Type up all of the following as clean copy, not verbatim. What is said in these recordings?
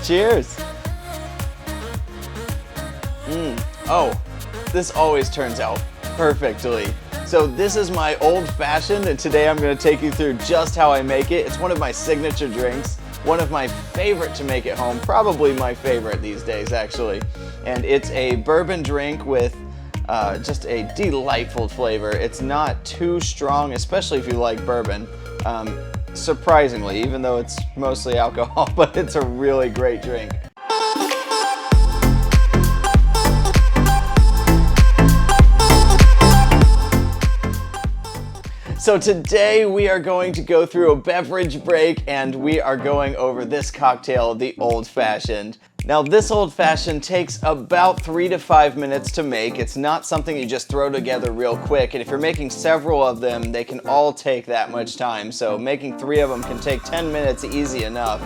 Cheers! Oh, this always turns out perfectly. So this is my old fashioned, and today I'm going to take you through just how I make it. It's one of my signature drinks, one of my favorite to make at home, probably my favorite these days actually. And it's a bourbon drink with just a delightful flavor. It's not too strong, especially if you like bourbon. Surprisingly, even though it's mostly alcohol, but it's a really great drink. So today we are going to go through a beverage break and we are going over this cocktail, the Old Fashioned. Now this Old Fashioned takes about 3 to 5 minutes to make. It's not something you just throw together real quick, and if you're making several of them, they can all take that much time. So making 3 of them can take 10 minutes easy enough.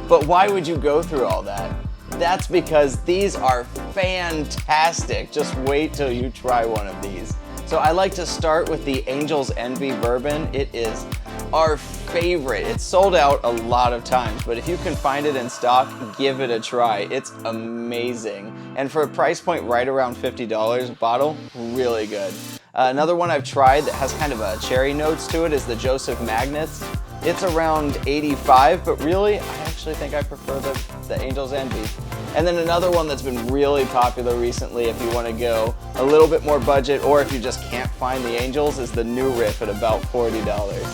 But why would you go through all that? That's because these are fantastic. Just wait till you try one of these. So I like to start with the Angel's Envy bourbon. It is our favorite. It's sold out a lot of times, but if you can find it in stock, give it a try. It's amazing. And for a price point right around $50 a bottle, really good. Another one I've tried that has kind of a cherry notes to it is the Joseph Magnets. It's around 85, but really, I actually think I prefer the Angel's Envy. And then another one that's been really popular recently, if you want to go a little bit more budget, or if you just can't find the Angels, is the New Riff at about $40.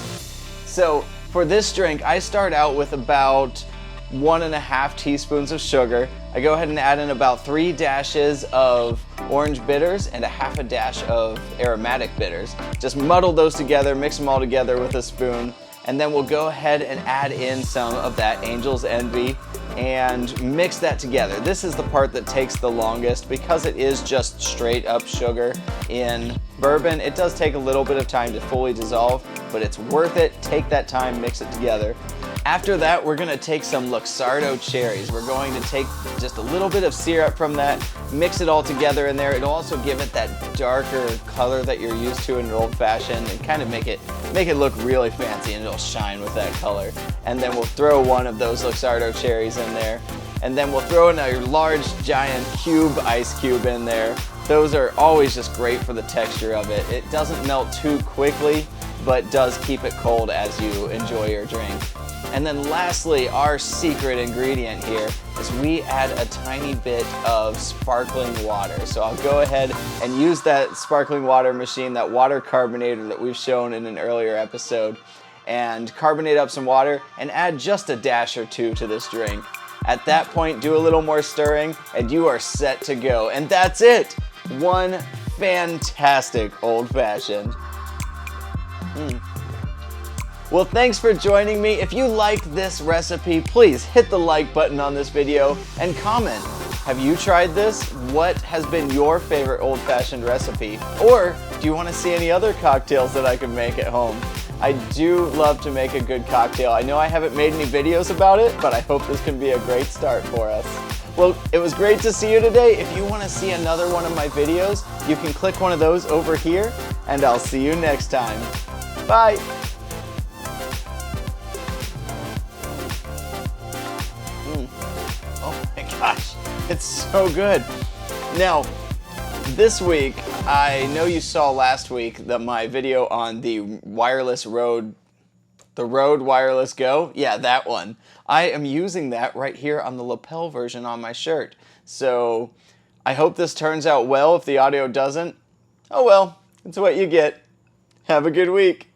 So for this drink, I start out with about 1.5 teaspoons of sugar. I go ahead and add in about 3 dashes of orange bitters and a half a dash of aromatic bitters. Just muddle those together, mix them all together with a spoon, and then we'll go ahead and add in some of that Angel's Envy and mix that together. This is the part that takes the longest because it is just straight up sugar in bourbon. It does take a little bit of time to fully dissolve, but it's worth it. Take that time, mix it together. After that, we're gonna take some Luxardo cherries. We're going to take just a little bit of syrup from that, mix it all together in there. It'll also give it that darker color that you're used to in an Old Fashioned and kind of make it look really fancy, and it'll shine with that color. And then we'll throw one of those Luxardo cherries in there. And then we'll throw in a large giant ice cube in there. Those are always just great for the texture of it. It doesn't melt too quickly, but does keep it cold as you enjoy your drink. And then lastly, our secret ingredient here is we add a tiny bit of sparkling water. So I'll go ahead and use that sparkling water machine, that water carbonator that we've shown in an earlier episode, and carbonate up some water and add just a dash or two to this drink. At that point, do a little more stirring and you are set to go. And that's it! One fantastic Old Fashioned. Well, thanks for joining me. If you liked this recipe, please hit the like button on this video and comment. Have you tried this? What has been your favorite Old Fashioned recipe? Or do you want to see any other cocktails that I can make at home? I do love to make a good cocktail. I know I haven't made any videos about it, but I hope this can be a great start for us. Well, it was great to see you today. If you want to see another one of my videos, you can click one of those over here, and I'll see you next time. Bye! Oh my gosh, it's so good. Now, this week, I know you saw last week my video on the Rode Wireless Go. Yeah, that one. I am using that right here on the lapel version on my shirt. So I hope this turns out well. If the audio doesn't, oh well, It's what you get. Have a good week.